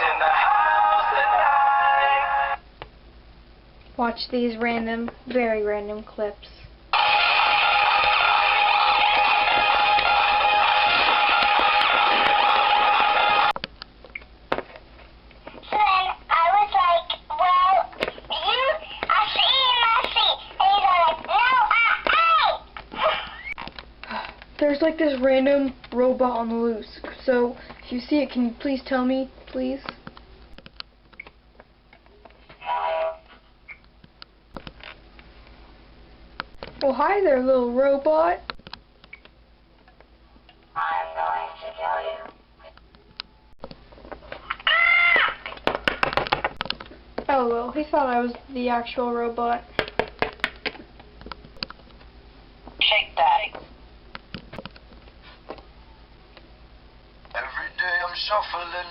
in the house tonight. Watch these random, very random clips. There's like this random robot on the loose. So if you see it, can you please tell me, please? Oh, hi there, little robot. I'm going to kill you. Oh well, he thought I was the actual robot. Shake that. Every day I'm shuffling.